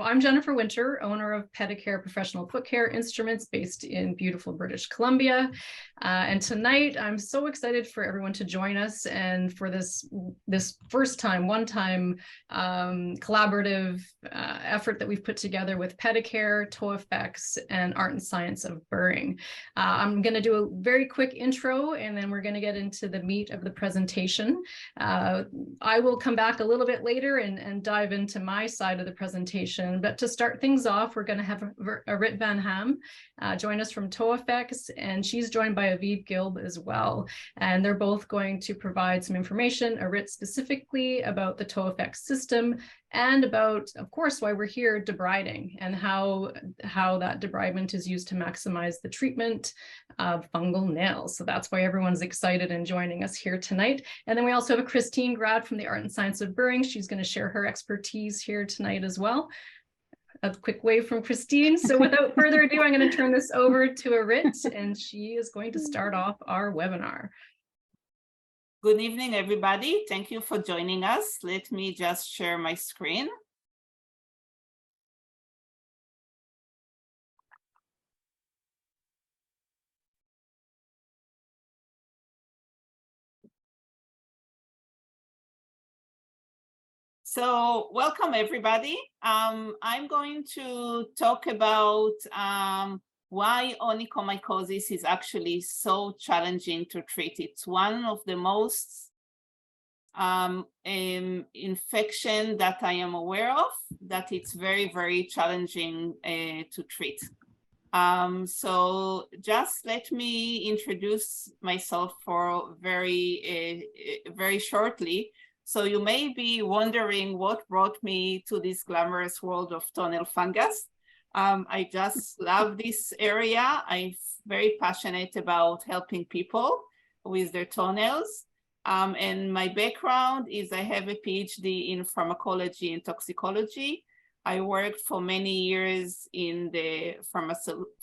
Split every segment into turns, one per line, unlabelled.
I'm Jennifer Winter, owner of Pedicare Professional Foot Care Instruments based in beautiful British Columbia. And tonight, I'm so excited for everyone to join us and for this first time, one-time collaborative effort that we've put together with Pedicare, ToeFX, and Art Science of Burring. I'm going to do a very quick intro, and then we're going to get into the meat of the presentation. I will come back a little bit later and dive into my side of the presentation. But to start things off, we're going to have Irit Van-Ham join us from ToeFX, and she's joined by Aviv Gilb as well. And they're both going to provide some information, Irit specifically about the ToeFX system, and about, of course, why we're here, debriding, and how that debridement is used to maximize the treatment of fungal nails. So that's why everyone's excited and joining us here tonight. And then we also have a Krisztine Grad from the Art and Science of Burring. She's going to share her expertise here tonight as well. A quick wave from Krisztine. So without further ado, I'm going to turn this over to Irit, and she is going to start off our webinar.
Good evening, everybody. Thank you for joining us. Let me just share my screen. So welcome, everybody. I'm going to talk about why onychomycosis is actually so challenging to treat. It's one of the most infection that I am aware of, that it's very, very challenging to treat. So just let me introduce myself for very shortly. So you may be wondering what brought me to this glamorous world of toenail fungus. I just love this area. I'm very passionate about helping people with their toenails. And my background is I have a PhD in pharmacology and toxicology. I worked for many years in the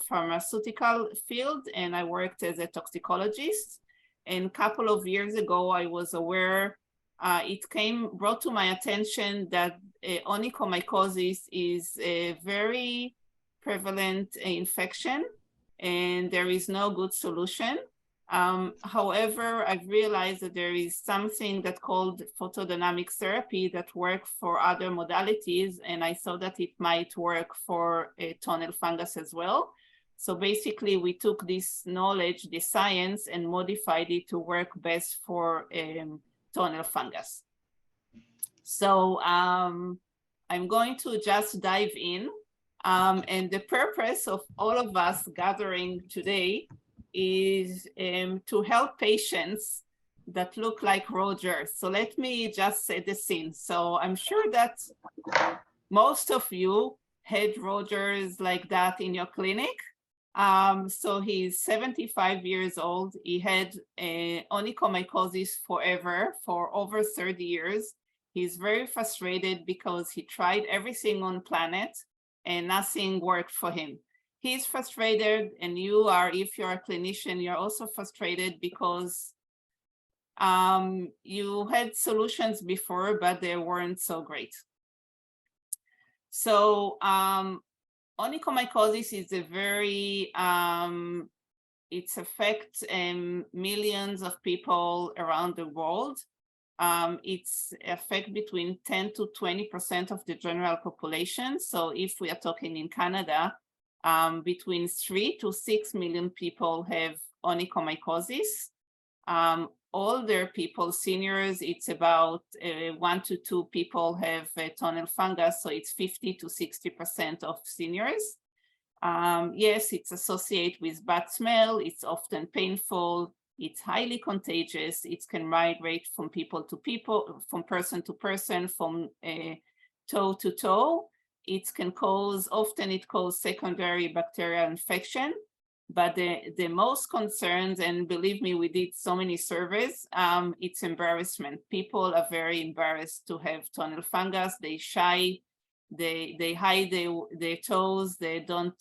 pharmaceutical field, and I worked as a toxicologist. And a couple of years ago, I was aware it brought to my attention that onychomycosis is a very prevalent infection, and there is no good solution. However, I've realized that there is something that's called photodynamic therapy that works for other modalities, and I saw that it might work for toenail fungus as well. So basically, we took this knowledge, this science, and modified it to work best for toenail fungus. So I'm going to just dive in. And the purpose of all of us gathering today is to help patients that look like Roger. So let me just set the scene. So I'm sure that most of you had Rogers like that in your clinic. So he's 75 years old. He had onychomycosis for over 30 years. He's very frustrated because he tried everything on planet and nothing worked for him. He's frustrated, and if you're a clinician, you're also frustrated because you had solutions before, but they weren't so great. So onychomycosis is a very, it affects millions of people around the world. It's affect between 10 to 20% of the general population. So if we are talking in Canada, between 3 to 6 million people have onychomycosis. Older people, seniors, it's about 1 to 2 people have toenail fungus, so it's 50 to 60% of seniors. Yes, it's associated with bad smell, it's often painful, it's highly contagious, it can migrate from people to people, from person to person, from toe to toe. It can often cause secondary bacterial infection. But the most concerns, and believe me, we did so many surveys, it's embarrassment. People are very embarrassed to have toenail fungus. They shy, they hide their toes, they don't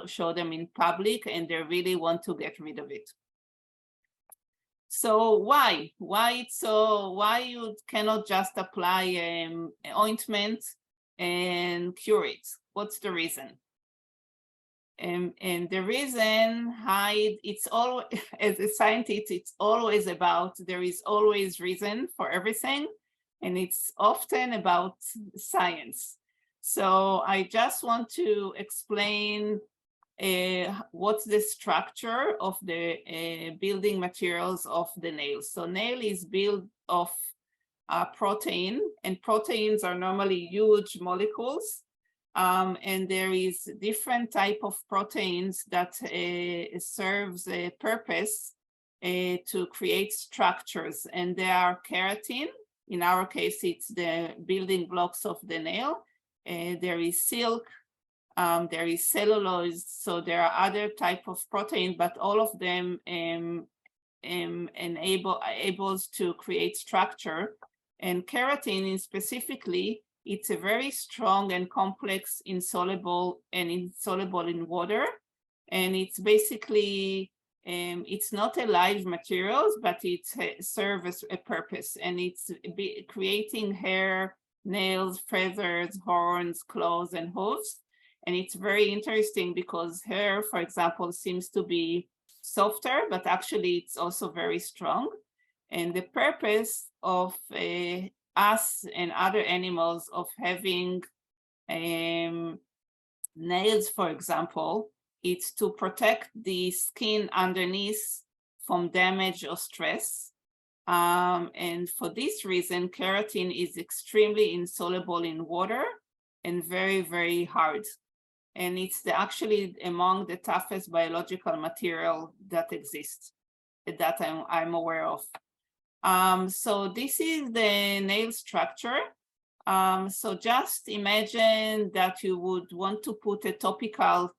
show them in public, and they really want to get rid of it. So why you cannot just apply ointment and cure it? what's the reason? And the reason it's always, as a scientist, it's always about, there is always reason for everything, and it's often about science. So I just want to explain what's the structure of the building materials of the nail. So nail is built of protein, and proteins are normally huge molecules. And there is different type of proteins that serves a purpose to create structures, and they are keratin. In our case, it's the building blocks of the nail. There is silk, there is cellulose, so there are other type of protein, but all of them enables to create structure. And keratin is specifically, it's a very strong and complex insoluble in water. And it's basically, it's not a live materials, but it serves a purpose. And it's creating hair, nails, feathers, horns, claws, and hooves. And it's very interesting because hair, for example, seems to be softer, but actually it's also very strong. And the purpose of us and other animals of having nails, for example, it's to protect the skin underneath from damage or stress. And for this reason, keratin is extremely insoluble in water and very, very hard. And it's actually among the toughest biological material that exists, that I'm aware of. So this is the nail structure. So just imagine that you would want to put a topical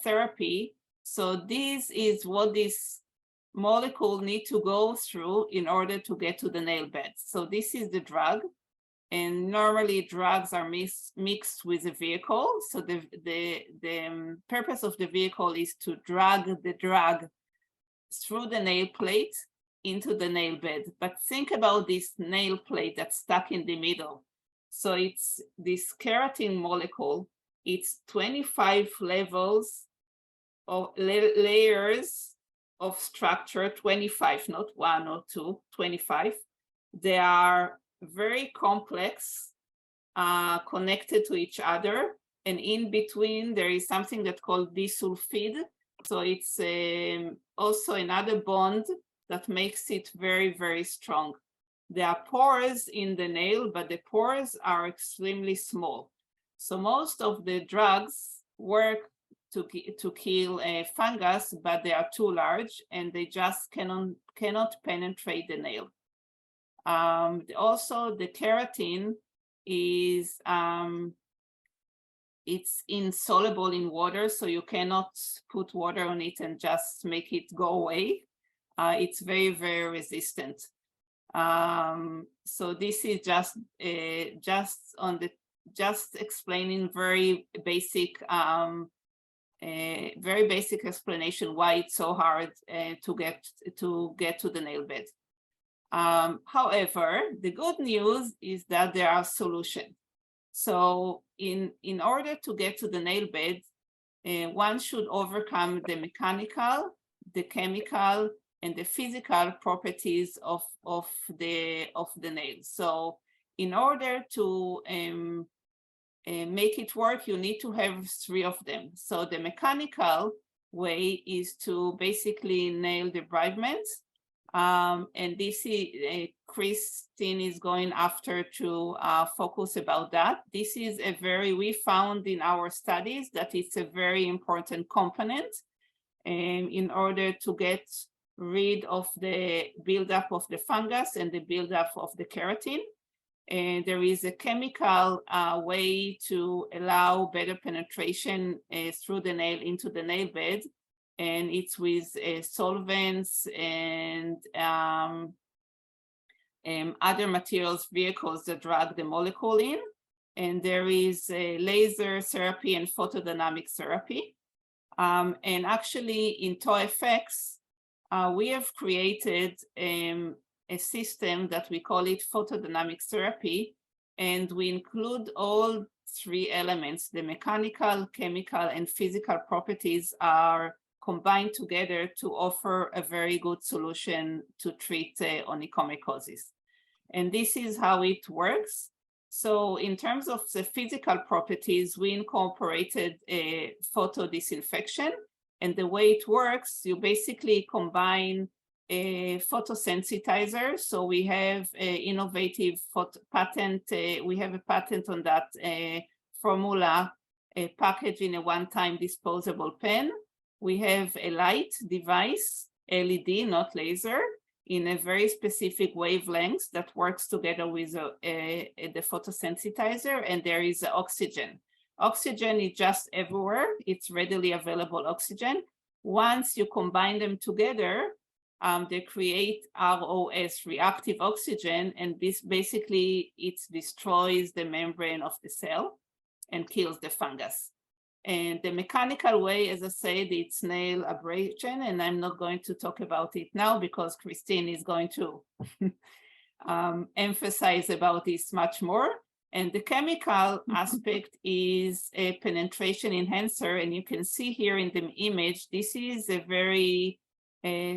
therapy. So this is what this molecule need to go through in order to get to the nail bed. So this is the drug. And normally drugs are mixed with a vehicle. So the purpose of the vehicle is to drag the drug through the nail plate into the nail bed. But think about this nail plate that's stuck in the middle. So it's this keratin molecule, it's 25 levels of layers of structure, 25, not 1 or 2, 25. They are very complex, connected to each other. And in between, there is something that's called disulfide. So it's also another bond that makes it very, very strong. There are pores in the nail, but the pores are extremely small. So most of the drugs work to kill a fungus, but they are too large and they just cannot penetrate the nail. Also, the keratin is it's insoluble in water, so you cannot put water on it and just make it go away. It's very, very resistant. So this is just explaining very basic explanation why it's so hard to get to the nail bed. However, the good news is that there are solutions. So in order to get to the nail bed, one should overcome the mechanical, the chemical, and the physical properties of the nail. So in order to make it work, you need to have 3 of them. So the mechanical way is to basically nail debridement. And this is Krisztine is going after to focus about that. This is we found in our studies that it's a very important component in order to get rid of the buildup of the fungus and the buildup of the keratin. And there is a chemical way to allow better penetration through the nail into the nail bed. And it's with solvents and other materials, vehicles that drag the molecule in. And there is laser therapy and photodynamic therapy. And actually in ToeFX, we have created a system that we call it photodynamic therapy. And we include all three elements, the mechanical, chemical, and physical properties, are combined together to offer a very good solution to treat onychomycosis. And this is how it works. So in terms of the physical properties, we incorporated a photo disinfection. And the way it works, you basically combine a photosensitizer. So we have an innovative patent. We have a patent on that formula packaged in a one-time disposable pen. We have a light device, LED, not laser, in a very specific wavelength that works together with the photosensitizer, and there is oxygen. Oxygen is just everywhere. It's readily available oxygen. Once you combine them together, they create ROS, reactive oxygen, and this basically, it destroys the membrane of the cell and kills the fungus. And the mechanical way, as I said, it's nail abrasion, and I'm not going to talk about it now because Krisztine is going to emphasize about this much more. And the chemical aspect is a penetration enhancer, and you can see here in the image, this is a very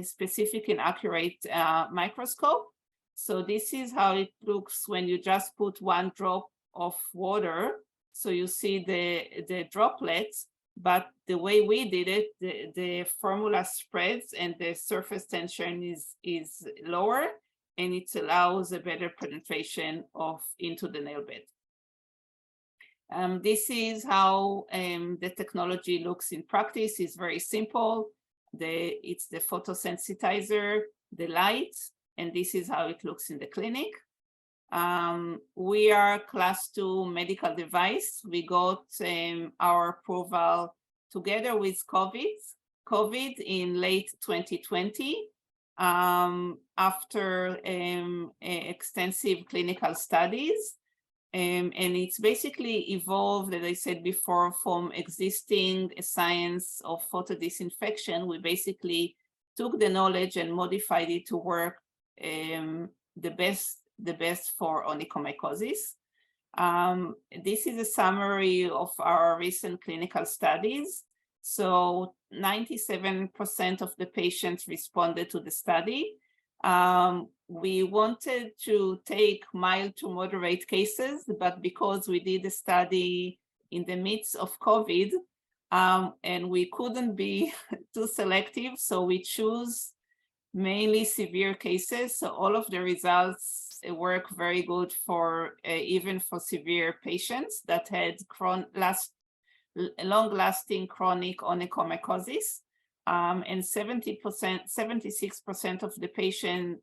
specific and accurate microscope. So this is how it looks when you just put one drop of water. So you see the droplets, but the way we did it, the formula spreads and the surface tension is lower, and it allows a better penetration into the nail bed. This is how the technology looks in practice. It's very simple. It's the photosensitizer, the light, and this is how it looks in the clinic. We are Class 2 medical device. We got our approval together with COVID in late 2020 after extensive clinical studies. And it's basically evolved, as I said before, from existing science of photodisinfection. We basically took the knowledge and modified it to work the best for onychomycosis. This is a summary of our recent clinical studies. So 97% of the patients responded to the study. We wanted to take mild to moderate cases, but because we did the study in the midst of COVID, and we couldn't be too selective, so we choose mainly severe cases. So all of the results work very good for even for severe patients that had long-lasting chronic onychomycosis. And 76% of the patient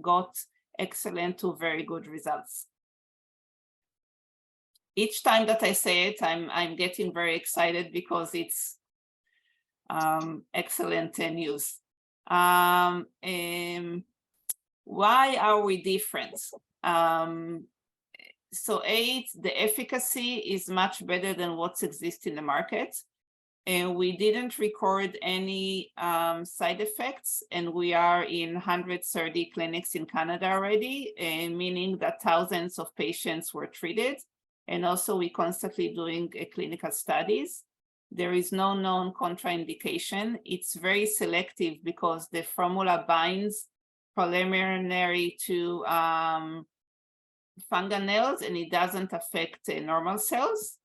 got excellent to very good results. Each time that I say it, I'm getting very excited because it's excellent news. Why are we different? So the efficacy is much better than what exists in the market. And we didn't record any side effects, and we are in 130 clinics in Canada already, meaning that thousands of patients were treated. And also we constantly doing clinical studies. There is no known contraindication. It's very selective because the formula binds preliminary to fungal nails, and it doesn't affect normal cells.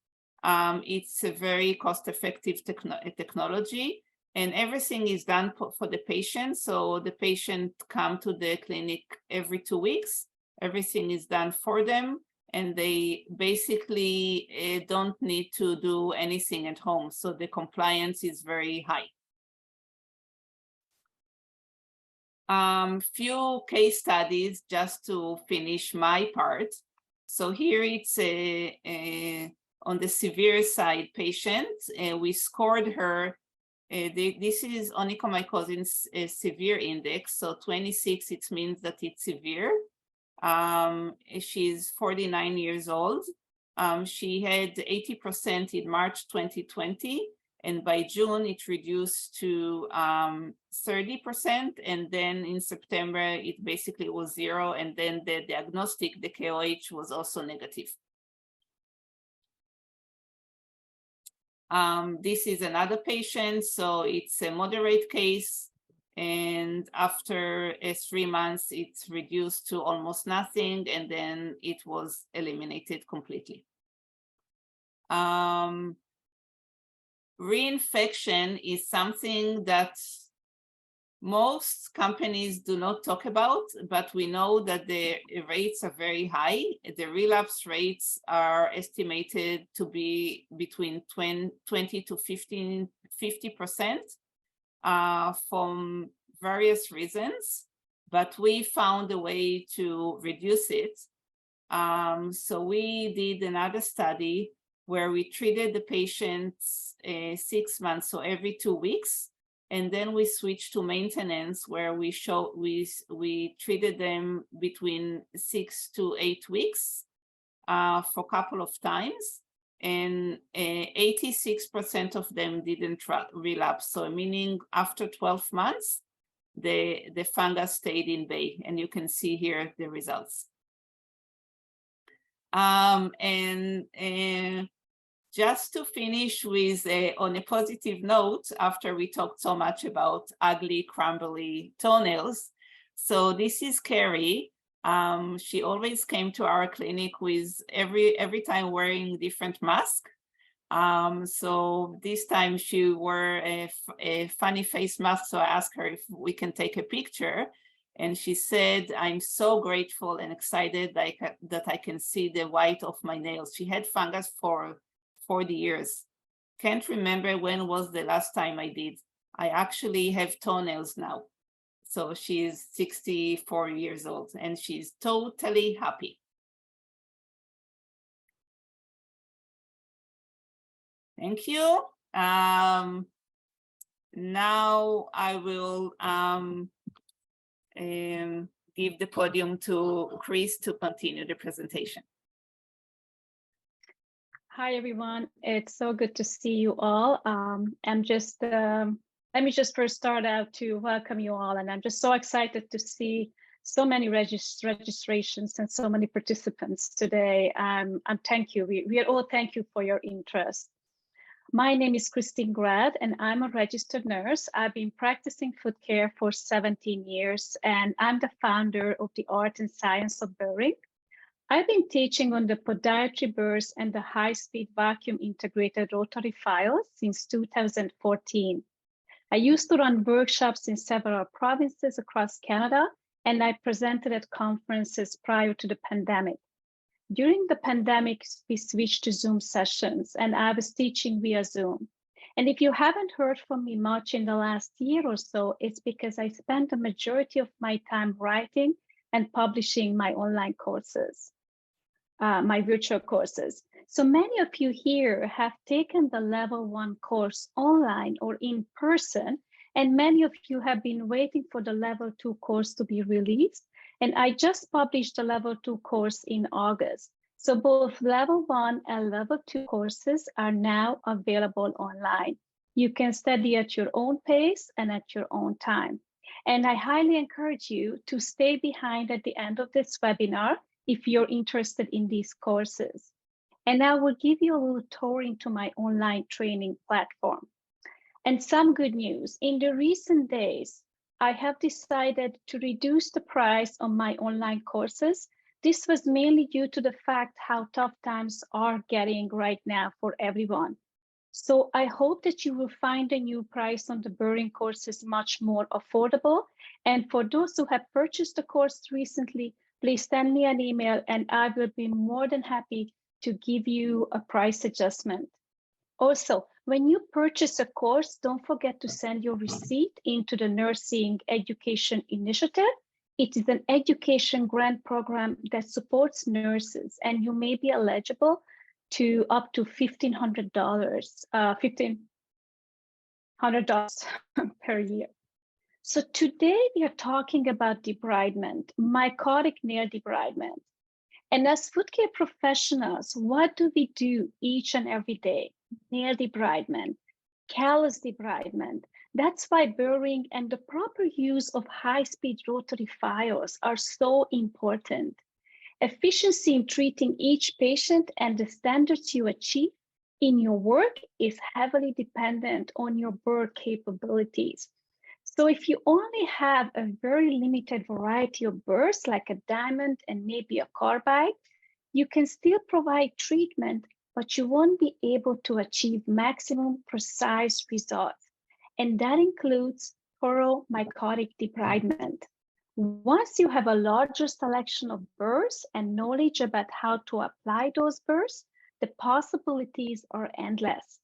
It's a very cost-effective technology, and everything is done for the patient. So the patient come to the clinic every 2 weeks. Everything is done for them, and they basically don't need to do anything at home. So the compliance is very high. Few case studies just to finish my part. So here it's on the severe side patient. We scored her. This is onychomycosis severe index. So 26, it means that it's severe. She's 49 years old. She had 80% in March 2020. And by June, it reduced to 30%. And then in September, it basically was 0. And then the diagnostic, the KOH, was also negative. This is another patient, so it's a moderate case. And after 3 months, it's reduced to almost nothing, and then it was eliminated completely. Reinfection is something that most companies do not talk about, but we know that the rates are very high. The relapse rates are estimated to be between 20 to 50% from various reasons, but we found a way to reduce it. So we did another study where we treated the patients 6 months, so every 2 weeks, and then we switched to maintenance where we treated them between 6 to 8 weeks for a couple of times, and 86% of them didn't relapse. So meaning after 12 months, the fungus stayed in bay, and you can see here the results. Just to finish with on a positive note, after we talked so much about ugly, crumbly toenails. So this is Carrie. She always came to our clinic with every time wearing different mask. So this time she wore a funny face mask. So I asked her if we can take a picture. And she said, I'm so grateful and excited that I can see the white of my nails. She had fungus for 40 years. Can't remember when was the last time I did. I actually have toenails now. So she's 64 years old and she's totally happy. Thank you. Now I will give the podium to Chris to continue the presentation.
Hi, everyone. It's so good to see you all. Let me just first start out to welcome you all. And I'm just so excited to see so many registrations and so many participants today. And thank you. We are all thank you for your interest. My name is Krisztine Grad, and I'm a registered nurse. I've been practicing foot care for 17 years, and I'm the founder of the Art and Science of Burring. I've been teaching on the podiatry burrs and the high-speed vacuum integrated rotary files since 2014. I used to run workshops in several provinces across Canada, and I presented at conferences prior to the pandemic. During the pandemic, we switched to Zoom sessions, and I was teaching via Zoom. And if you haven't heard from me much in the last year or so, it's because I spent the majority of my time writing and publishing my online courses, my virtual courses. So many of you here have taken the level 1 course online or in person, and many of you have been waiting for the level 2 course to be released. And I just published the level 2 course in August. So both level 1 and level 2 courses are now available online. You can study at your own pace and at your own time. And I highly encourage you to stay behind at the end of this webinar if you're interested in these courses. And I will give you a little tour into my online training platform. And some good news, in the recent days, I have decided to reduce the price on my online courses. This was mainly due to the fact how tough times are getting right now for everyone. So I hope that you will find the new price on the burring courses much more affordable. And for those who have purchased the course recently, please send me an email and I will be more than happy to give you a price adjustment. Also, when you purchase a course, don't forget to send your receipt into the Nursing Education Initiative. It is an education grant program that supports nurses, and you may be eligible to up to $1,500 per year. So today we are talking about debridement, mycotic nail debridement. And as foot care professionals, what do we do each and every day? Nail debridement, callus debridement. That's why burring and the proper use of high-speed rotary files are so important. Efficiency in treating each patient and the standards you achieve in your work is heavily dependent on your burr capabilities. So if you only have a very limited variety of burrs, like a diamond and maybe a carbide, you can still provide treatment, but you won't be able to achieve maximum precise results. And that includes thorough mycotic debridement. Once you have a larger selection of burrs and knowledge about how to apply those burrs, the possibilities are endless.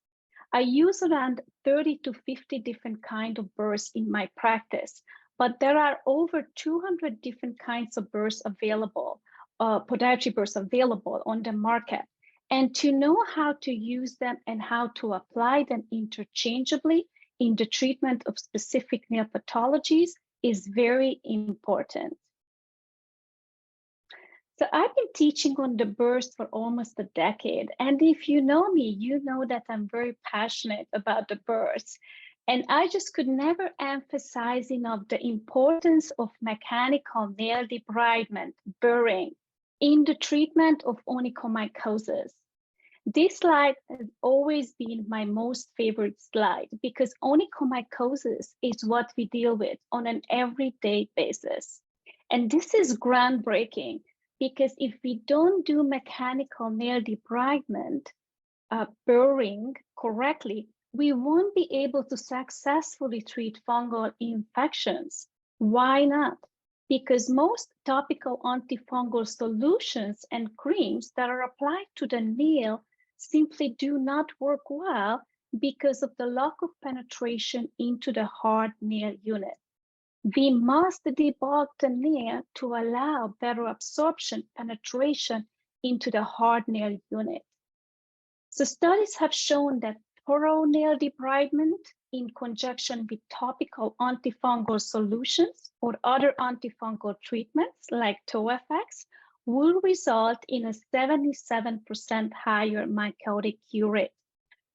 I use around 30 to 50 different kinds of burrs in my practice, but there are over 200 different kinds of burrs available, podiatry burrs available on the market. And to know how to use them and how to apply them interchangeably in the treatment of specific nail pathologies is very important. So I've been teaching on the burrs for almost a decade. And if you know me, you know that I'm very passionate about the burrs. And I just could never emphasize enough the importance of mechanical nail debridement, burring, in the treatment of onychomycosis. This slide has always been my most favorite slide because onychomycosis is what we deal with on an everyday basis. And this is groundbreaking because if we don't do mechanical nail debridement, burring correctly, we won't be able to successfully treat fungal infections. Why not? Because most topical antifungal solutions and creams that are applied to the nail simply do not work well because of the lack of penetration into the hard nail unit. We must debug the nail to allow better absorption, penetration into the hard nail unit. So studies have shown that thorough nail debridement in conjunction with topical antifungal solutions or other antifungal treatments like ToeFX will result in a 77% higher mycotic cure rate.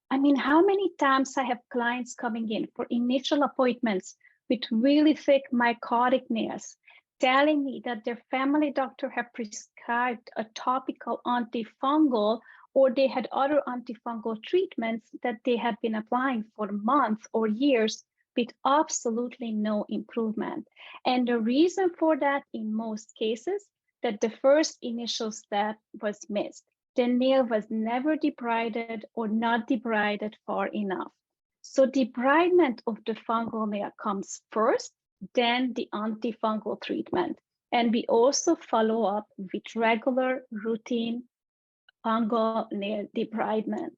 I mean, how many times I have clients coming in for initial appointments with really thick mycotic nails, telling me that their family doctor have prescribed a topical antifungal or they had other antifungal treatments that they had been applying for months or years with absolutely no improvement. And the reason for that in most cases, that the first initial step was missed. The nail was never debrided or not debrided far enough. So debridement of the fungal nail comes first, then the antifungal treatment. And we also follow up with regular routine fungal nail debridement.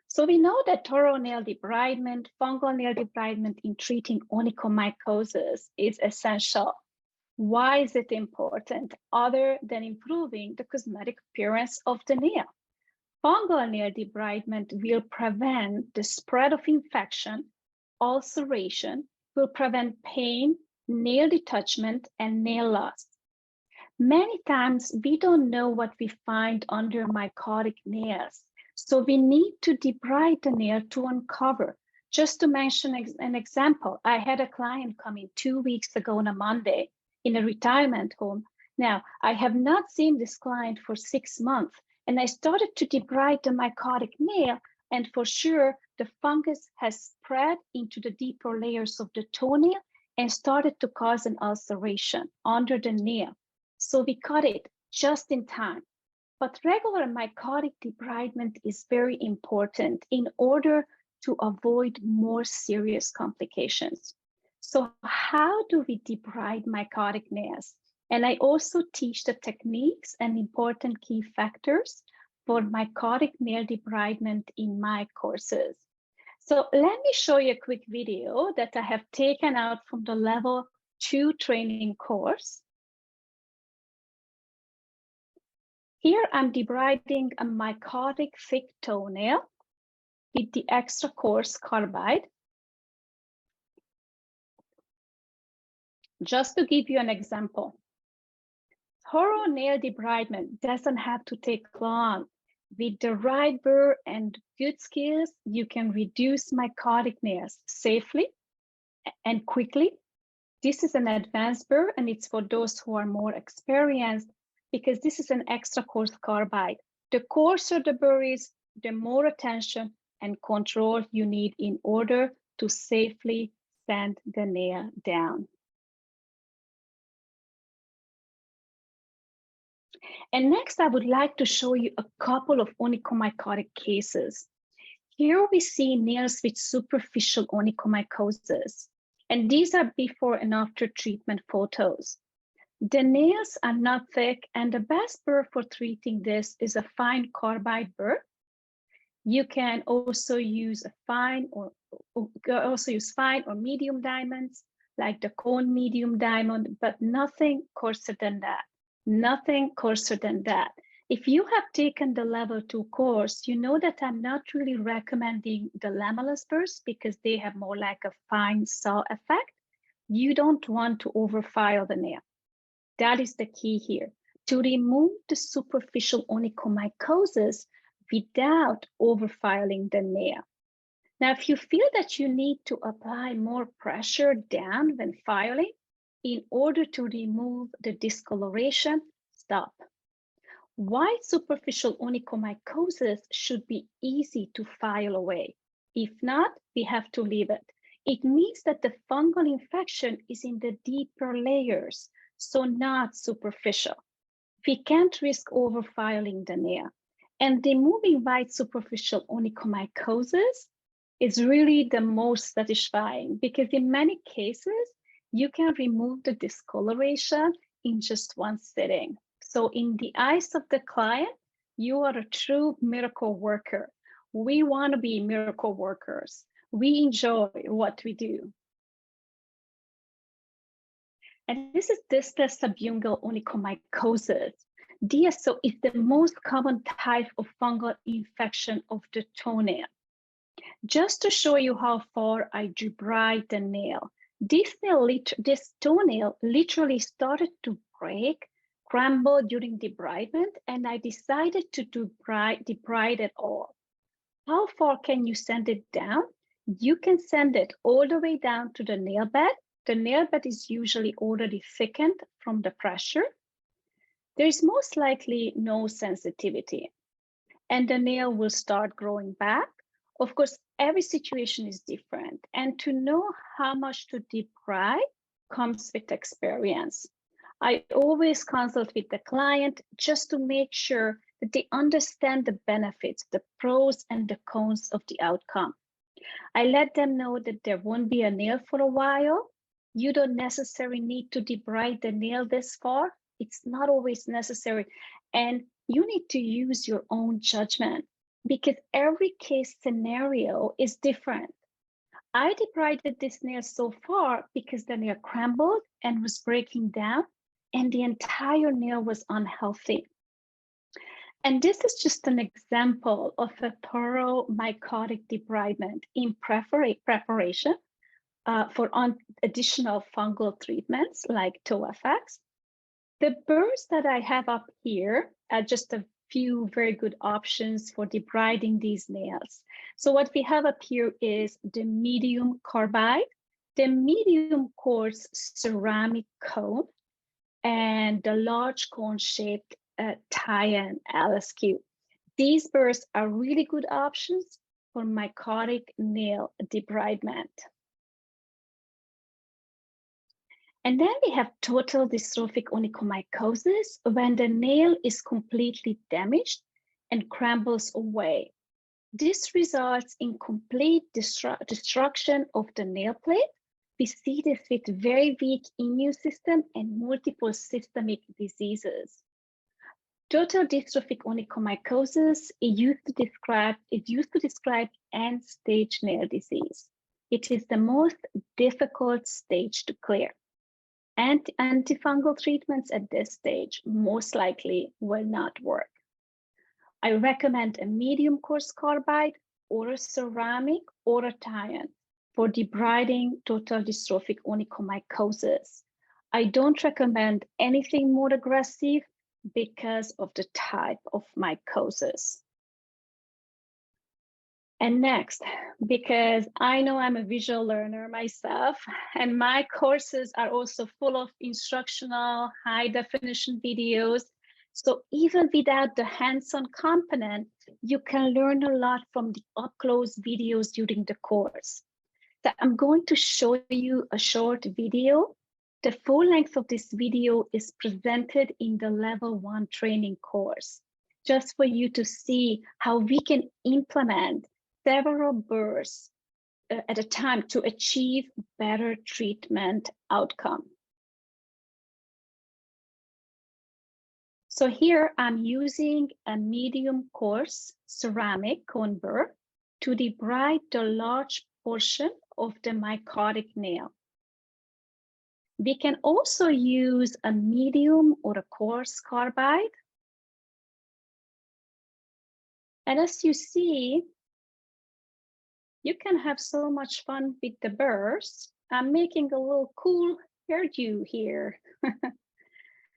So we know that thorough nail debridement, fungal nail debridement in treating onychomycosis is essential. Why is it important other than improving the cosmetic appearance of the nail? Fungal nail debridement will prevent the spread of infection, ulceration, will prevent pain, nail detachment, and nail loss. Many times we don't know what we find under mycotic nails. So we need to debride the nail to uncover. Just to mention an example, I had a client come in 2 weeks ago on a Monday in a retirement home. Now, I have not seen this client for 6 months, and I started to debride the mycotic nail, and for sure, the fungus has spread into the deeper layers of the toenail and started to cause an ulceration under the nail. So we cut it just in time. But regular mycotic debridement is very important in order to avoid more serious complications. So how do we debride mycotic nails? And I also teach the techniques and important key factors for mycotic nail debridement in my courses. So let me show you a quick video that I have taken out from the level 2 training course. Here I'm debriding a mycotic thick toenail with the extra coarse carbide. Just to give you an example, thorough nail debridement doesn't have to take long. With the right burr and good skills, you can reduce mycotic nails safely and quickly. This is an advanced burr, and it's for those who are more experienced because this is an extra coarse carbide. The coarser the burr is, the more attention and control you need in order to safely sand the nail down. And next, I would like to show you a couple of onychomycotic cases. Here we see nails with superficial onychomycosis, and these are before and after treatment photos. The nails are not thick, and the best burr for treating this is a fine carbide burr. You can also use fine or medium diamonds, like the cone medium diamond, but nothing coarser than that. Nothing coarser than that. If you have taken the level 2 course, you know that I'm not really recommending the lamellus burrs because they have more like a fine saw effect. You don't want to overfile the nail. That is the key here, to remove the superficial onychomycosis without overfiling the nail. Now, if you feel that you need to apply more pressure down when filing in order to remove the discoloration, stop. White superficial onychomycosis should be easy to file away. If not, we have to leave it. It means that the fungal infection is in the deeper layers, so not superficial. We can't risk overfiling the nail. And removing white superficial onychomycosis is really the most satisfying because in many cases, you can remove the discoloration in just one sitting. So in the eyes of the client, you are a true miracle worker. We want to be miracle workers. We enjoy what we do. And this is distal subungual onychomycosis. DSO is the most common type of fungal infection of the toenail. Just to show you how far I debride the nail, this toenail literally started to break, crumble during debridement, and I decided to debride it all. How far can you send it down? You can send it all the way down to the nail bed. The nail bed is usually already thickened from the pressure. There is most likely no sensitivity, and the nail will start growing back. Of course, every situation is different, and to know how much to debride comes with experience. I always consult with the client just to make sure that they understand the benefits, the pros and the cons of the outcome. I let them know that there won't be a nail for a while. You don't necessarily need to debride the nail this far. It's not always necessary. And you need to use your own judgment because every case scenario is different. I debrided this nail so far because the nail crumbled and was breaking down, and the entire nail was unhealthy. And this is just an example of a thorough mycotic debridement in preparation for additional fungal treatments like ToeFX. The burrs that I have up here are just a few very good options for debriding these nails. So what we have up here is the medium carbide, the medium coarse ceramic cone, and the large cone-shaped tie-in LSQ. These burrs are really good options for mycotic nail debridement. And then we have total dystrophic onychomycosis when the nail is completely damaged and crumbles away. This results in complete destruction of the nail plate. We see this with very weak immune system and multiple systemic diseases. Total dystrophic onychomycosis is used to describe end-stage nail disease. It is the most difficult stage to clear. And antifungal treatments at this stage most likely will not work. I recommend a medium coarse carbide or a ceramic or a tie-in for debriding total dystrophic onychomycosis. I don't recommend anything more aggressive because of the type of mycosis. And next, because I know I'm a visual learner myself, and my courses are also full of instructional, high definition videos. So even without the hands-on component, you can learn a lot from the up-close videos during the course. So I'm going to show you a short video. The full length of this video is presented in the level 1 training course, just for you to see how we can implement several bursts at a time to achieve better treatment outcome. So here I'm using a medium coarse ceramic cone burr to debride the large portion of the mycotic nail. We can also use a medium or a coarse carbide. And as you see, you can have so much fun with the burrs. I'm making a little cool hairdo here.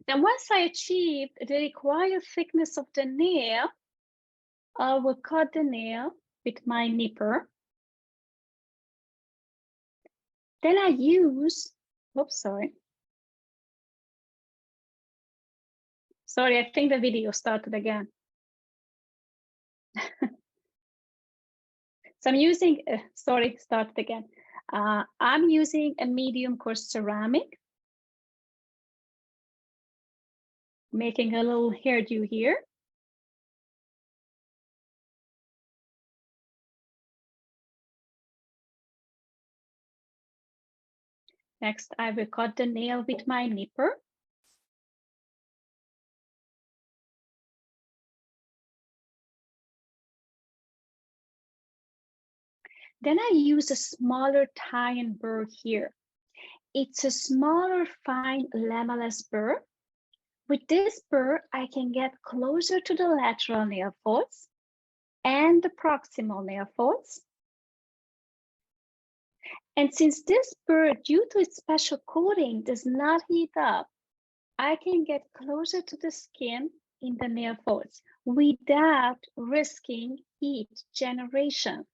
Then once I achieve the required thickness of the nail, I will cut the nail with my nipper. Then I use, oops, sorry. Sorry, I think the video started again. So I'm using, sorry, started again. I'm using a medium coarse ceramic, making a little hairdo here. Next, I will cut the nail with my nipper. Then I use a smaller tie and burr here. It's a smaller, fine, lemmaless burr. With this burr, I can get closer to the lateral nail folds and the proximal nail folds. And since this burr, due to its special coating, does not heat up, I can get closer to the skin in the nail folds without risking heat generation.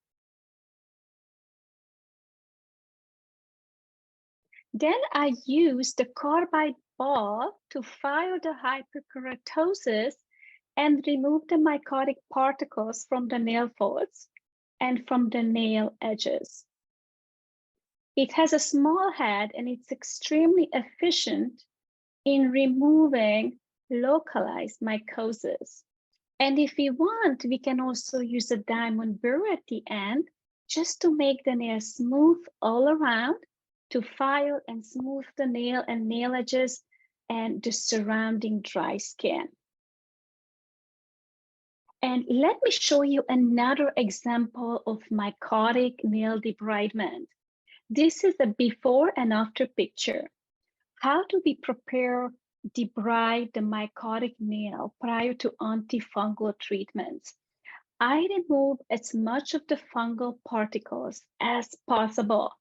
Then I use the carbide ball to file the hyperkeratosis and remove the mycotic particles from the nail folds and from the nail edges. It has a small head and it's extremely efficient in removing localized mycosis. And if we want, we can also use a diamond burr at the end just to make the nail smooth all around, to file and smooth the nail and nail edges and the surrounding dry skin. And let me show you another example of mycotic nail debridement. This is a before and after picture. How do we prepare, debride the mycotic nail prior to antifungal treatments? I remove as much of the fungal particles as possible.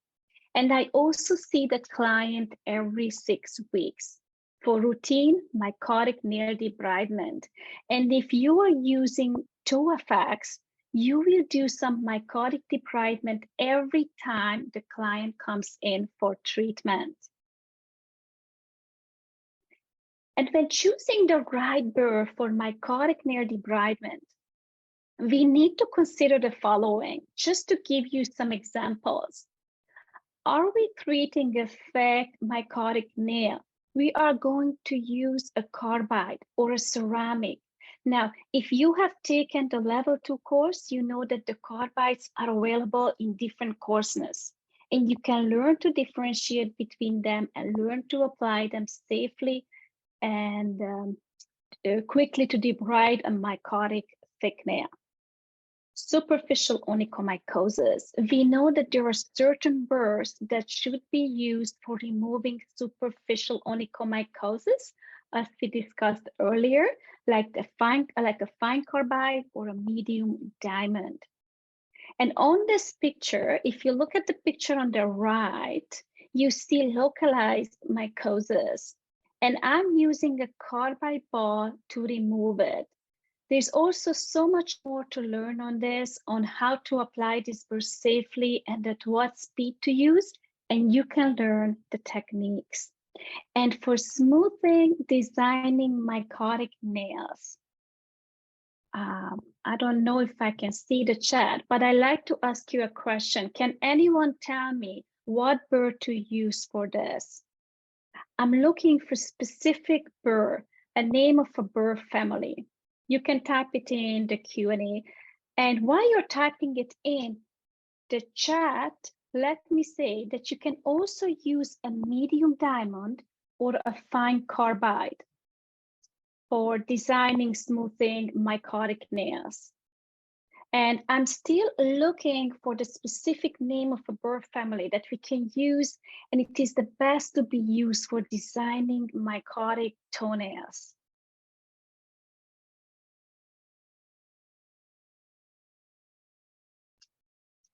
And I also see the client every 6 weeks for routine mycotic nail debridement. And if you are using ToeFX, you will do some mycotic debridement every time the client comes in for treatment. And when choosing the right burr for mycotic nail debridement, we need to consider the following, just to give you some examples. Are we treating a thick mycotic nail? We are going to use a carbide or a ceramic. Now, if you have taken the level 2 course, you know that the carbides are available in different coarseness, and you can learn to differentiate between them and learn to apply them safely and quickly to debride a mycotic thick nail. Superficial onychomycosis. We know that there are certain burrs that should be used for removing superficial onychomycosis, as we discussed earlier, like a fine carbide or a medium diamond. And on this picture, if you look at the picture on the right, you see localized mycosis. And I'm using a carbide ball to remove it. There's also so much more to learn on this, on how to apply this burr safely and at what speed to use, and you can learn the techniques. And for smoothing, designing mycotic nails. I don't know if I can see the chat, but I'd like to ask you a question. Can anyone tell me what burr to use for this? I'm looking for specific burr, a name of a burr family. You can type it in the Q&A. And while you're typing it in the chat, let me say that you can also use a medium diamond or a fine carbide for designing, smoothing mycotic nails. And I'm still looking for the specific name of a burr family that we can use, and it is the best to be used for designing mycotic toenails.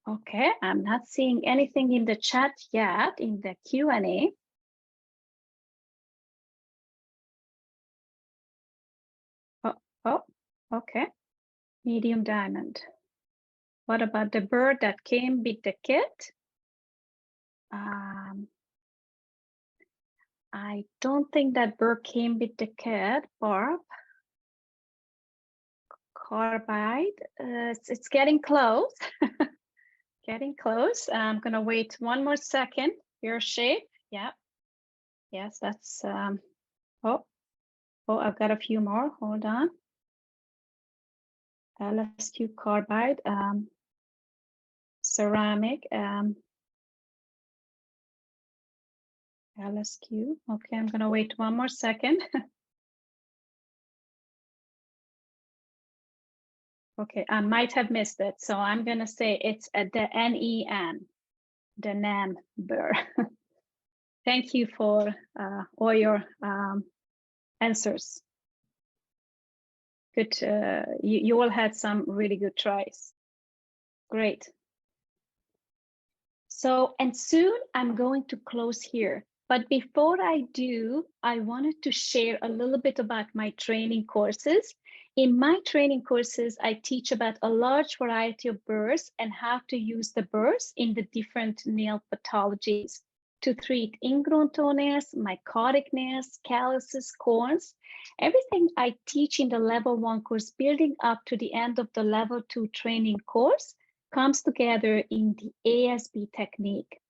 Okay, I'm not seeing anything in the chat yet in the Q&A. Oh, okay. Medium diamond. What about the burr that came with the kit? I don't think that burr came with the kit, Barb. Carbide, it's getting close. Getting close. I'm gonna wait one more second. Your shape, yeah. Yes, that's, oh, I've got a few more, hold on. LSQ carbide, ceramic, LSQ. Okay, I'm gonna wait one more second. Okay, I might have missed it, so I'm gonna say it's the NEN, the NEN burr. Thank you for all your answers. Good, you all had some really good tries. Great. So, and soon I'm going to close here. But before I do, I wanted to share a little bit about my training courses. In my training courses, I teach about a large variety of burrs and how to use the burrs in the different nail pathologies to treat ingrown toenails, mycotic nails, calluses, corns. Everything I teach in the level 1 course building up to the end of the level 2 training course comes together in the ASB technique.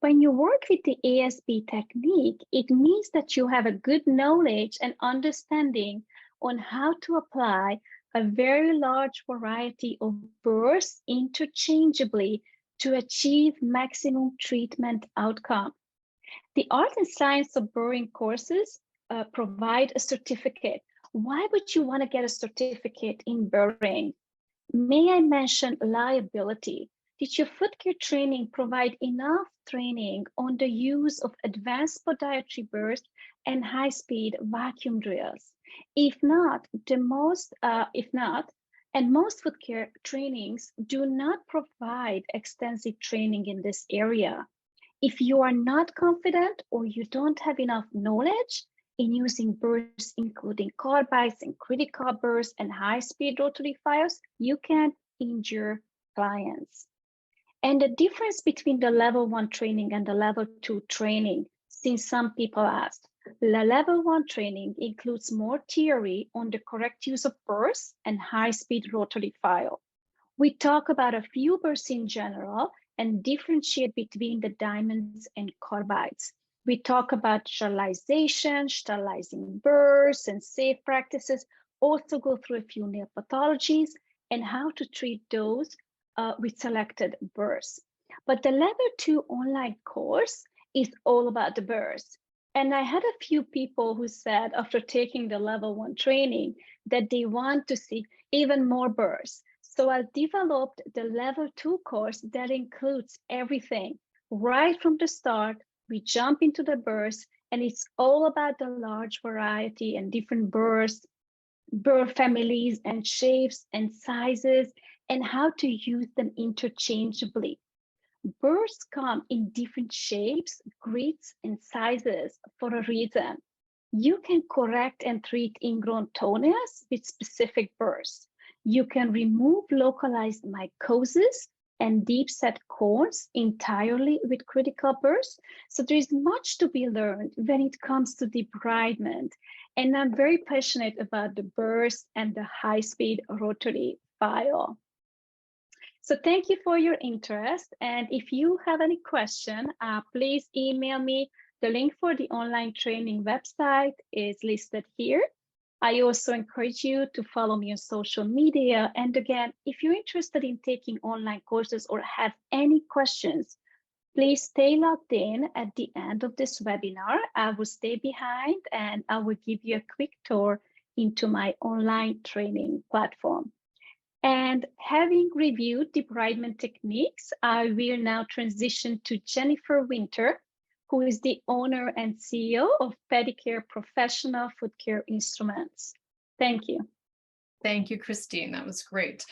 When you work with the ASB technique, it means that you have a good knowledge and understanding on how to apply a very large variety of burrs interchangeably to achieve maximum treatment outcome. The Art and Science of Burring courses provide a certificate. Why would you want to get a certificate in burring? May I mention liability? Did your foot care training provide enough training on the use of advanced podiatry burrs and high-speed vacuum drills? If not, most foot care trainings do not provide extensive training in this area. If you are not confident or you don't have enough knowledge in using burrs, including carbides and critical burrs and high-speed rotary files, you can injure clients. And the difference between the level 1 training and the level 2 training, since some people asked, the level 1 training includes more theory on the correct use of burrs and high-speed rotary file. We talk about a few burrs in general and differentiate between the diamonds and carbides. We talk about sterilization, sterilizing burrs, and safe practices, also go through a few nail pathologies and how to treat those with selected burrs. But the level 2 online course is all about the burrs. And I had a few people who said after taking the level 1 training that they want to see even more burrs. So I developed the level 2 course that includes everything. Right from the start, we jump into the burrs, and it's all about the large variety and different burrs, burr families and shapes and sizes, and how to use them interchangeably. Burrs come in different shapes, grids, and sizes for a reason. You can correct and treat ingrown toenails with specific burrs. You can remove localized mycosis and deep set cones entirely with critical burrs. So there is much to be learned when it comes to debridement. And I'm very passionate about the burrs and the high-speed rotary file. So thank you for your interest. And if you have any question, please email me. The link for the online training website is listed here. I also encourage you to follow me on social media. And again, if you're interested in taking online courses or have any questions, please stay logged in at the end of this webinar. I will stay behind and I will give you a quick tour into my online training platform. And having reviewed debridement techniques, I will now transition to Jennifer Winter, who is the owner and CEO of Pedicare Professional Foot Care Instruments. Thank you.
Thank you, Krisztine. That was great.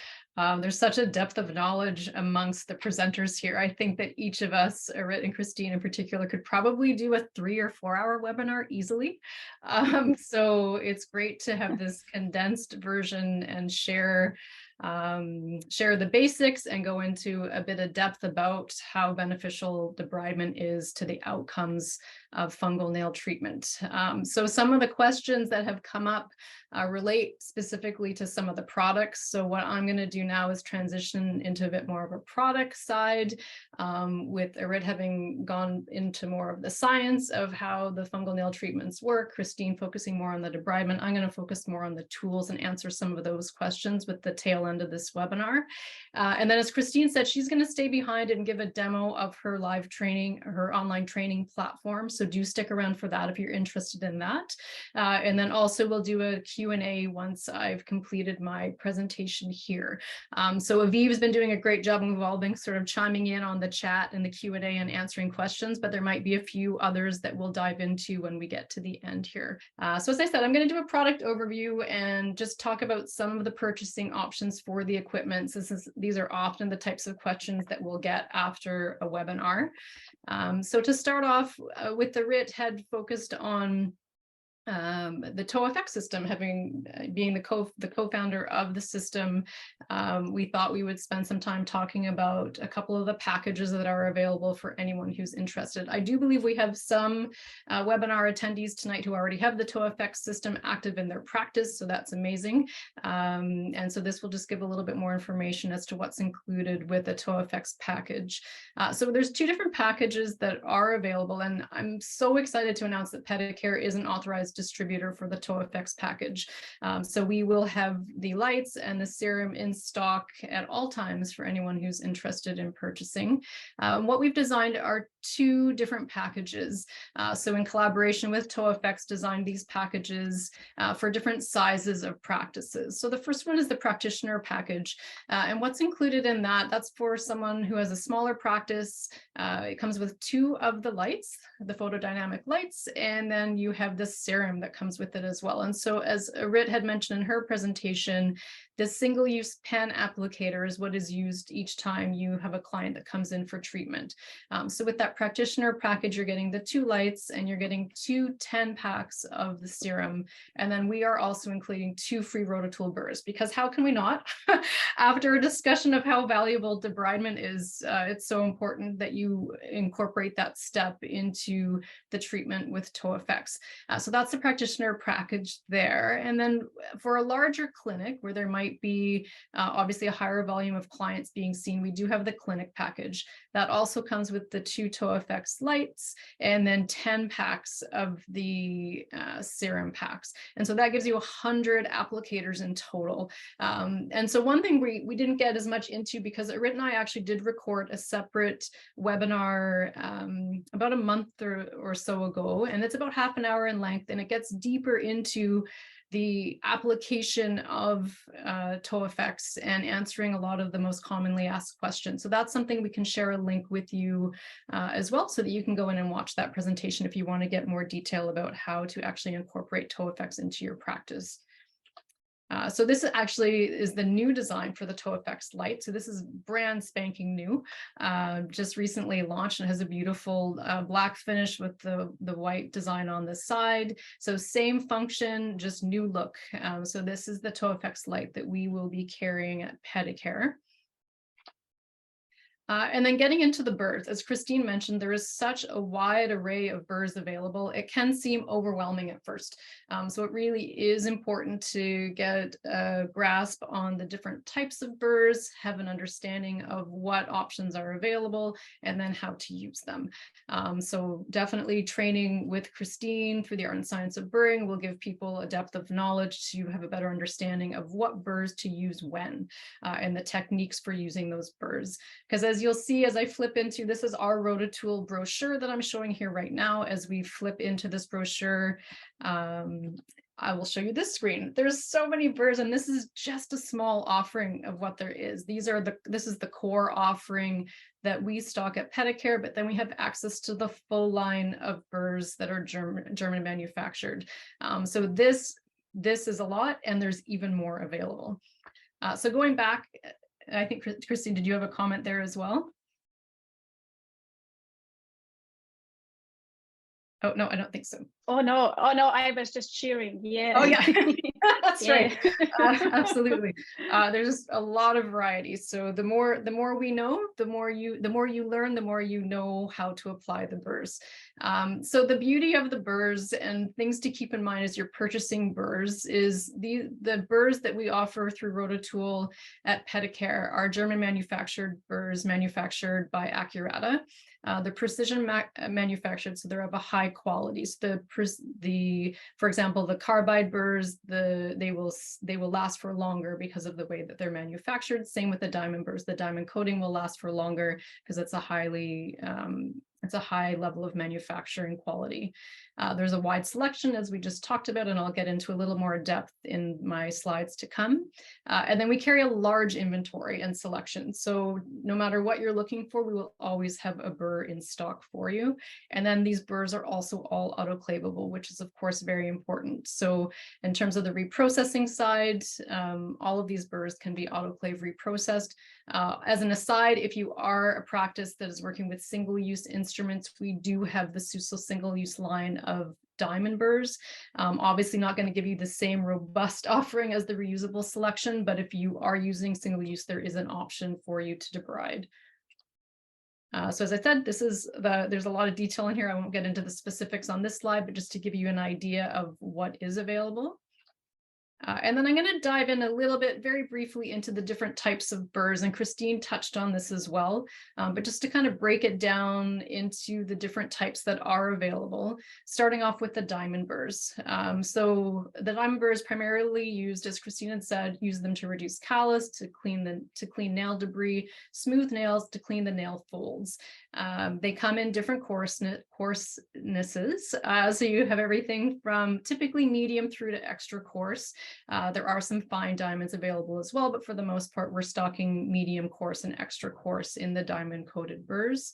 There's such a depth of knowledge amongst the presenters here. I think that each of us, Irit and Krisztine in particular, could probably do a 3 or 4 hour webinar easily. So it's great to have this condensed version and share the basics and go into a bit of depth about how beneficial debridement is to the outcomes of fungal nail treatment. So some of the questions that have come up relate specifically to some of the products. So what I'm going to do now is transition into a bit more of a product side, with Irit having gone into more of the science of how the fungal nail treatments work, Krisztine focusing more on the debridement. I'm going to focus more on the tools and answer some of those questions with the tail end of this webinar. And then as Krisztine said, she's going to stay behind and give a demo of her live training, her online training platform. So do stick around for that if you're interested in that. And then also we'll do a Q&A once I've completed my presentation here. So Aviv has been doing a great job, and we've all been sort of chiming in on the chat and the Q&A and answering questions, but there might be a few others that we'll dive into when we get to the end here. So as I said, I'm going to do a product overview and just talk about some of the purchasing options for the equipment. These are often the types of questions that we'll get after a webinar. So to start off with, the RIT had focused on the ToeFX system, being the co-founder of the system. We thought we would spend some time talking about a couple of the packages that are available for anyone who's interested. I do believe we have some webinar attendees tonight who already have the ToeFX system active in their practice, so that's amazing. And so this will just give a little bit more information as to what's included with a ToeFX package. So there's 2 different packages that are available, and I'm so excited to announce that Pedicare is an authorized distributor for the ToeFX package. So we will have the lights and the serum in stock at all times for anyone who's interested in purchasing. What we've designed are 2 different packages. So in collaboration with ToeFX, designed these packages for different sizes of practices. So the first one is the practitioner package. And what's included in that, that's for someone who has a smaller practice. It comes with 2 of the lights, the photodynamic lights, and then you have the serum that comes with it as well. And so as Irit had mentioned in her presentation, the single-use pen applicator is what is used each time you have a client that comes in for treatment. So with that practitioner package, you're getting the 2 lights and you're getting 2 10 packs of the serum. And then we are also including 2 free rototool burrs, because how can we not? After a discussion of how valuable debridement is, it's so important that you incorporate that step into the treatment with ToeFX. So that's the practitioner package there. And then for a larger clinic where there might be obviously a higher volume of clients being seen, we do have the clinic package that also comes with the 2 ToeFX lights and then 10 packs of the serum packs. And so that gives you 100 applicators in total. And so one thing we didn't get as much into, because Irit and I actually did record a separate webinar about a month or so ago, and it's about half an hour in length, and it gets deeper into the application of ToeFX and answering a lot of the most commonly asked questions. So that's something we can share a link with you as well, so that you can go in and watch that presentation if you want to get more detail about how to actually incorporate ToeFX into your practice. So this actually is the new design for the ToeFX light. So this is brand spanking new, just recently launched, and has a beautiful black finish with the white design on the side. So same function, just new look. So this is the ToeFX light that we will be carrying at Pedicare. And then getting into the burrs, as Krisztine mentioned, there is such a wide array of burrs available. It can seem overwhelming at first. So it really is important to get a grasp on the different types of burrs, have an understanding of what options are available, and then how to use them. So definitely training with Krisztine through the Art and Science of Burring will give people a depth of knowledge to have a better understanding of what burrs to use when, and the techniques for using those burrs. Because as you'll see, as I flip into, this is our Rototool brochure that I'm showing here right now. As we flip into this brochure, I will show you this screen. There's so many burrs, and this is just a small offering of what there is. This is the core offering that we stock at Pedicare, but then we have access to the full line of burrs that are German manufactured. So this is a lot, and there's even more available. So going back, I think, Krisztine, did you have a comment there as well? Oh, no, I don't think so.
Oh, no, I was just cheering. Yeah.
Oh, yeah, that's
Yeah.
right. Absolutely. There's just a lot of variety. So the more we know, the more you learn, the more you know how to apply the burrs. So the beauty of the burrs and things to keep in mind as you're purchasing burrs is the burrs that we offer through Rototool at Pedicare are German manufactured burrs manufactured by Accurata. They're precision manufactured, so they're of a high quality. So for example, the carbide burrs, they will last for longer because of the way that they're manufactured. Same with the diamond burrs. The diamond coating will last for longer because it's a high level of manufacturing quality. There's a wide selection, as we just talked about, and I'll get into a little more depth in my slides to come. And then we carry a large inventory and selection. So no matter what you're looking for, we will always have a burr in stock for you. And then these burrs are also all autoclavable, which is of course very important. So in terms of the reprocessing side, all of these burrs can be autoclave reprocessed. As an aside, if you are a practice that is working with single-use instruments, we do have the Susel single-use line of diamond burrs. Obviously not going to give you the same robust offering as the reusable selection, but if you are using single-use, there is an option for you to debride. So as I said, there's a lot of detail in here. I won't get into the specifics on this slide, but just to give you an idea of what is available. And then I'm going to dive in a little bit very briefly into the different types of burrs, and Krisztine touched on this as well, but just to kind of break it down into the different types that are available, starting off with the diamond burrs. So the diamond burrs primarily used, as Krisztine had said, use them to reduce callus, to clean nail debris, smooth nails, to clean the nail folds. They come in different coarsenesses, so you have everything from typically medium through to extra coarse. There are some fine diamonds available as well, but for the most part, we're stocking medium coarse and extra coarse in the diamond coated burrs.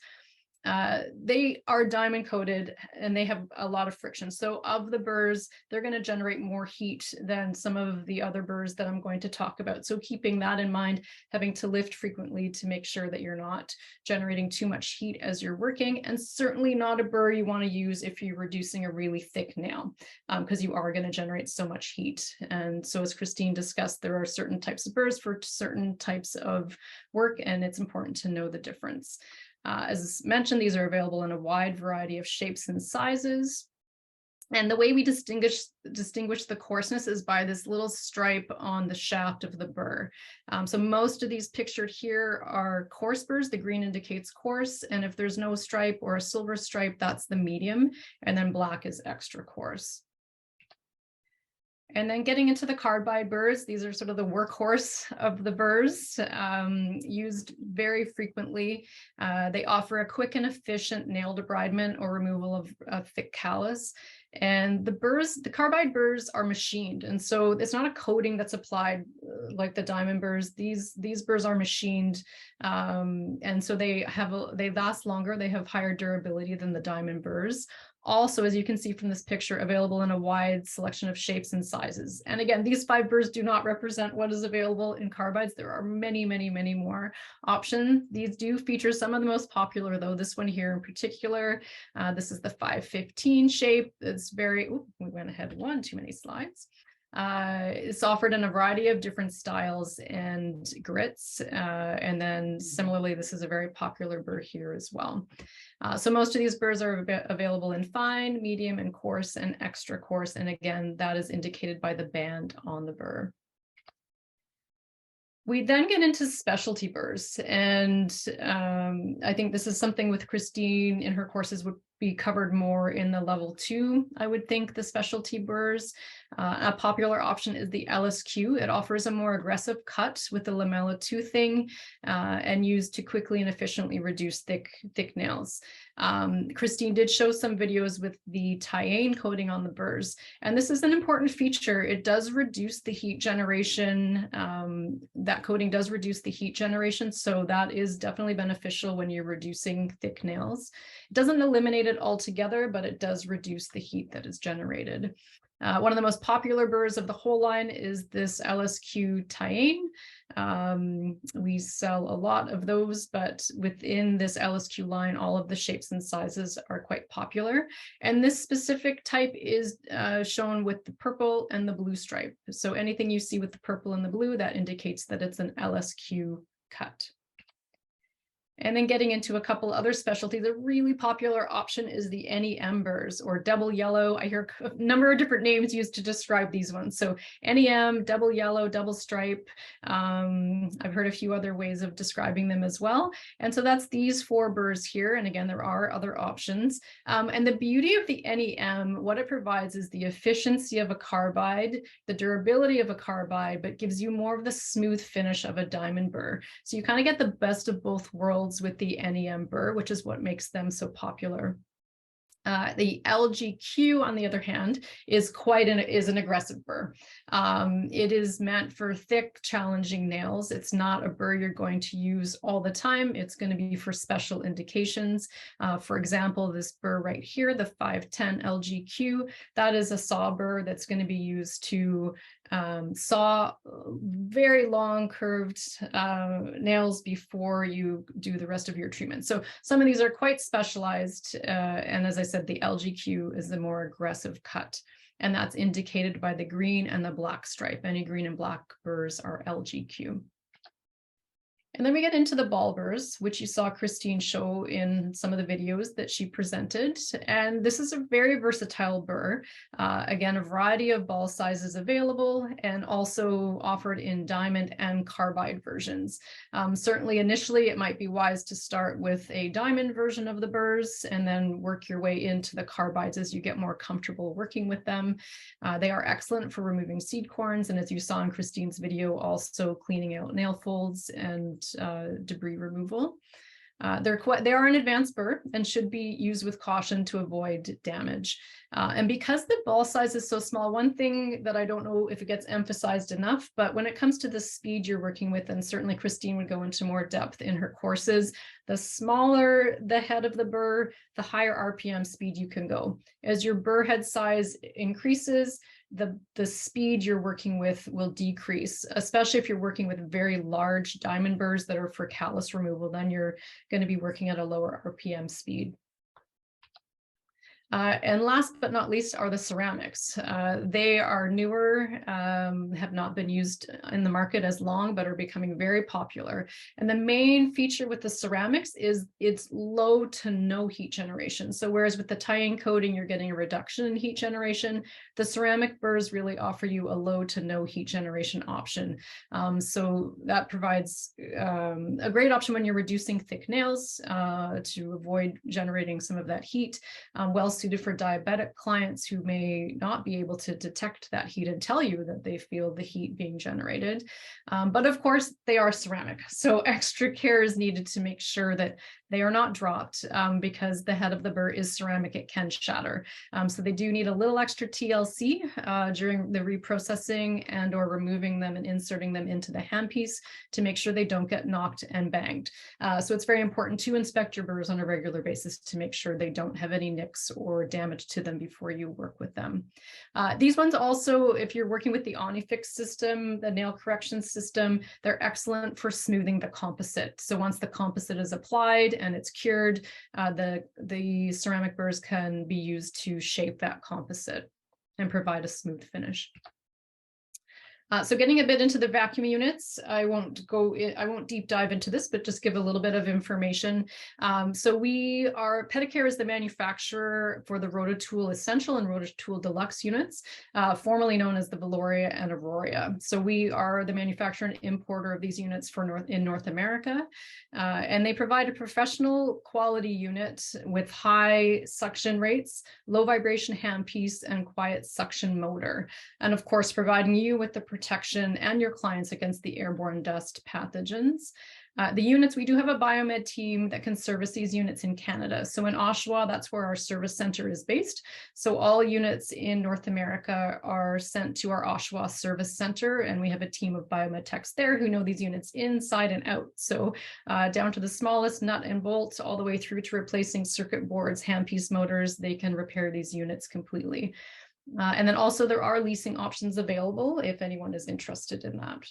They are diamond coated and they have a lot of friction. So of the burrs, they're going to generate more heat than some of the other burrs that I'm going to talk about. So keeping that in mind, having to lift frequently to make sure that you're not generating too much heat as you're working, and certainly not a burr you want to use if you're reducing a really thick nail, because you are going to generate so much heat. And so as Krisztine discussed, there are certain types of burrs for certain types of work, and it's important to know the difference. As mentioned, these are available in a wide variety of shapes and sizes. And the way we distinguish the coarseness is by this little stripe on the shaft of the burr. So most of these pictured here are coarse burrs. The green indicates coarse. And if there's no stripe or a silver stripe, that's the medium. And then black is extra coarse. And then getting into the carbide burrs, these are sort of the workhorse of the burrs, used very frequently. They offer a quick and efficient nail debridement or removal of a thick callus. And the carbide burrs are machined. And so it's not a coating that's applied like the diamond burrs. These burrs are machined. And so they last longer. They have higher durability than the diamond burrs. Also, as you can see from this picture, available in a wide selection of shapes and sizes. And again, these 5 burrs do not represent what is available in carbides. There are many, many, many more options. These do feature some of the most popular, though. This one here in particular, this is the 515 shape. It's very, we went ahead too many slides. It's offered in a variety of different styles and grits. And then similarly, this is a very popular burr here as well. So most of these burrs are available in fine, medium, and coarse, and extra coarse. And again, that is indicated by the band on the burr. We then get into specialty burrs, and I think this is something with Krisztine in her courses would be covered more in the level 2, I would think, the specialty burrs. A popular option is the LSQ. It offers a more aggressive cut with the lamella toothing and used to quickly and efficiently reduce thick nails. Krisztine did show some videos with the Tyane coating on the burrs, and this is an important feature. It does reduce the heat generation. That coating does reduce the heat generation, so that is definitely beneficial when you're reducing thick nails. It doesn't eliminate it altogether, but it does reduce the heat that is generated. One of the most popular burrs of the whole line is this LSQ Tyane. We sell a lot of those, but within this LSQ line, all of the shapes and sizes are quite popular. And this specific type is shown with the purple and the blue stripe. So anything you see with the purple and the blue, that indicates that it's an LSQ cut. And then getting into a couple other specialties, a really popular option is the NEM burrs, or double yellow. I hear a number of different names used to describe these ones. So NEM, double yellow, double stripe. I've heard a few other ways of describing them as well. And so that's these 4 burrs here. And again, there are other options. And the beauty of the NEM, what it provides is the efficiency of a carbide, the durability of a carbide, but gives you more of the smooth finish of a diamond burr. So you kind of get the best of both worlds with the NEM burr, which is what makes them so popular. The LGQ, on the other hand, is an aggressive burr. It is meant for thick, challenging nails. It's not a burr you're going to use all the time. It's going to be for special indications. For example, this burr right here, the 510 LGQ, that is a saw burr that's going to be used to saw very long curved nails before you do the rest of your treatment. So some of these are quite specialized, and as I said, the LGQ is the more aggressive cut, and that's indicated by the green and the black stripe. Any green and black burrs are LGQ. And then we get into the ball burrs, which you saw Krisztine show in some of the videos that she presented. And this is a very versatile burr. Again, a variety of ball sizes available and also offered in diamond and carbide versions. Certainly initially, it might be wise to start with a diamond version of the burrs and then work your way into the carbides as you get more comfortable working with them. They are excellent for removing seed corns. And as you saw in Krisztine's video, also cleaning out nail folds and debris removal. They are an advanced burr and should be used with caution to avoid damage. And because the ball size is so small, one thing that I don't know if it gets emphasized enough, but when it comes to the speed you're working with, and certainly Krisztine would go into more depth in her courses, the smaller the head of the burr, the higher RPM speed you can go. As your burr head size increases, the speed you're working with will decrease, especially if you're working with very large diamond burrs that are for callus removal. Then you're going to be working at a lower RPM speed. And last but not least are the ceramics. They are newer, have not been used in the market as long, but are becoming very popular. And the main feature with the ceramics is it's low to no heat generation. So whereas with the Tyane coating, you're getting a reduction in heat generation, the ceramic burrs really offer you a low to no heat generation option. So that provides a great option when you're reducing thick nails to avoid generating some of that heat. Well suited for diabetic clients who may not be able to detect that heat and tell you that they feel the heat being generated. But of course, they are ceramic. So extra care is needed to make sure that they are not dropped because the head of the burr is ceramic, it can shatter. So they do need a little extra TLC during the reprocessing and or removing them and inserting them into the handpiece to make sure they don't get knocked and banged. So it's very important to inspect your burrs on a regular basis to make sure they don't have any nicks or damage to them before you work with them. These ones also, if you're working with the OmniFix system, the nail correction system, they're excellent for smoothing the composite. So once the composite is applied and it's cured, the ceramic burrs can be used to shape that composite and provide a smooth finish. So getting a bit into the vacuum units, I won't deep dive into this, but just give a little bit of information. So Pedicare is the manufacturer for the Rototool Essential and Rototool Deluxe units, formerly known as the Valoria and Aurora. So we are the manufacturer and importer of these units in North America, and they provide a professional quality unit with high suction rates, low vibration handpiece, and quiet suction motor, and of course providing you with the protection and your clients against the airborne dust pathogens. The units, we do have a biomed team that can service these units in Canada. So in Oshawa, that's where our service center is based. So all units in North America are sent to our Oshawa service center, and we have a team of biomed techs there who know these units inside and out. So down to the smallest nut and bolt, all the way through to replacing circuit boards, handpiece motors, they can repair these units completely. And then also there are leasing options available if anyone is interested in that.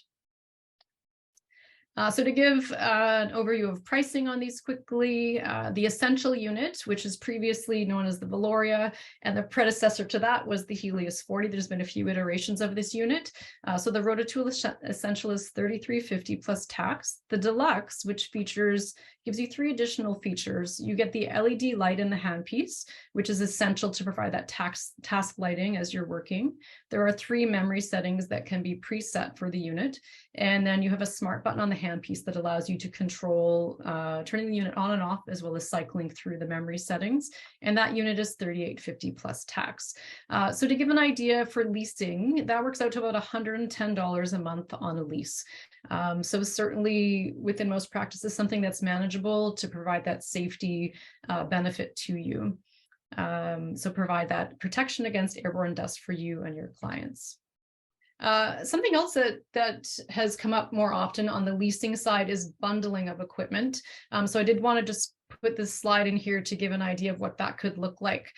So to give an overview of pricing on these quickly, the Essential unit, which is previously known as the Valoria, and the predecessor to that was the Helios 40. There's been a few iterations of this unit. So the Rototool Essential is $33.50 plus tax. The Deluxe, which gives you 3 additional features. You get the LED light in the handpiece, which is essential to provide that task lighting as you're working. There are 3 memory settings that can be preset for the unit. And then you have a smart button on the handpiece that allows you to control turning the unit on and off, as well as cycling through the memory settings. And that unit is $38.50 plus tax. So to give an idea for leasing, that works out to about $110 a month on a lease. So certainly within most practices, something that's manageable to provide that safety benefit to you. So provide that protection against airborne dust for you and your clients. Something else that has come up more often on the leasing side is bundling of equipment. So I did want to just put this slide in here to give an idea of what that could look like.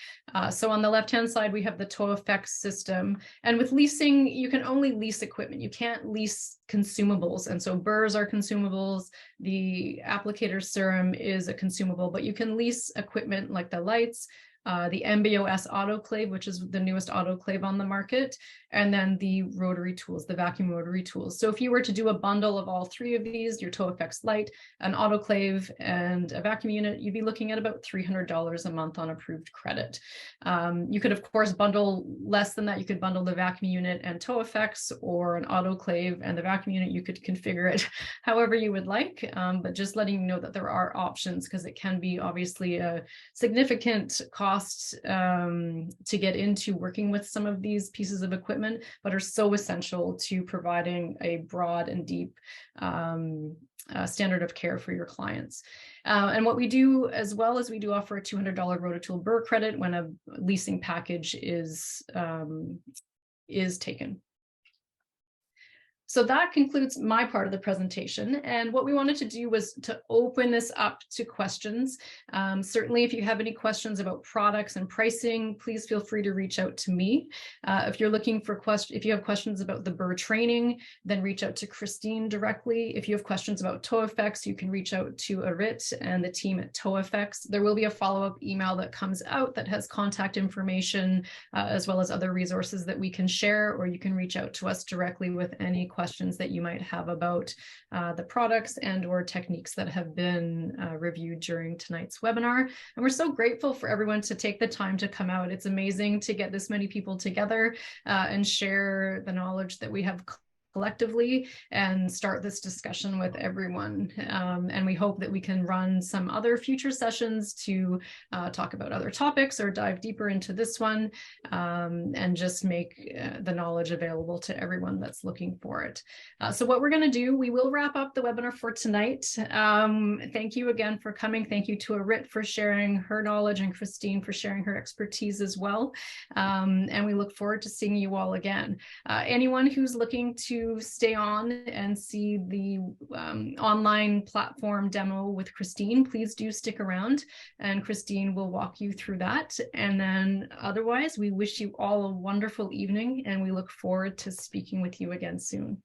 So on the left-hand side, we have the ToeFX system. And with leasing, you can only lease equipment. You can't lease consumables. And so burrs are consumables. The applicator serum is a consumable, but you can lease equipment like the lights, the MBOS autoclave, which is the newest autoclave on the market, and then the rotary tools, the vacuum rotary tools. So if you were to do a bundle of all 3 of these, your ToeFX light, an autoclave, and a vacuum unit, you'd be looking at about $300 a month on approved credit. You could, of course, bundle less than that. You could bundle the vacuum unit and ToeFX, or an autoclave and the vacuum unit. You could configure it however you would like, but just letting you know that there are options, because it can be obviously a significant cost to get into working with some of these pieces of equipment, but are so essential to providing a broad and deep standard of care for your clients. And what we do, as well as we do offer a $200 Rototool burr credit when a leasing package is taken. So that concludes my part of the presentation. And what we wanted to do was to open this up to questions. Certainly, if you have any questions about products and pricing, please feel free to reach out to me. If you're looking for if you have questions about the burr training, then reach out to Krisztine directly. If you have questions about ToeFX, you can reach out to Irit and the team at ToeFX. There will be a follow-up email that comes out that has contact information, as well as other resources that we can share, or you can reach out to us directly with any questions that you might have about the products and or techniques that have been reviewed during tonight's webinar. And we're so grateful for everyone to take the time to come out. It's amazing to get this many people together and share the knowledge that we have collectively and start this discussion with everyone. And we hope that we can run some other future sessions to talk about other topics or dive deeper into this one, and just make the knowledge available to everyone that's looking for it. So what we're going to do, we will wrap up the webinar for tonight. Thank you again for coming. Thank you to Irit for sharing her knowledge, and Krisztine for sharing her expertise as well. And we look forward to seeing you all again. Anyone who's looking to stay on and see the online platform demo with Krisztine, please do stick around, and Krisztine will walk you through that. And then otherwise, we wish you all a wonderful evening, and we look forward to speaking with you again soon.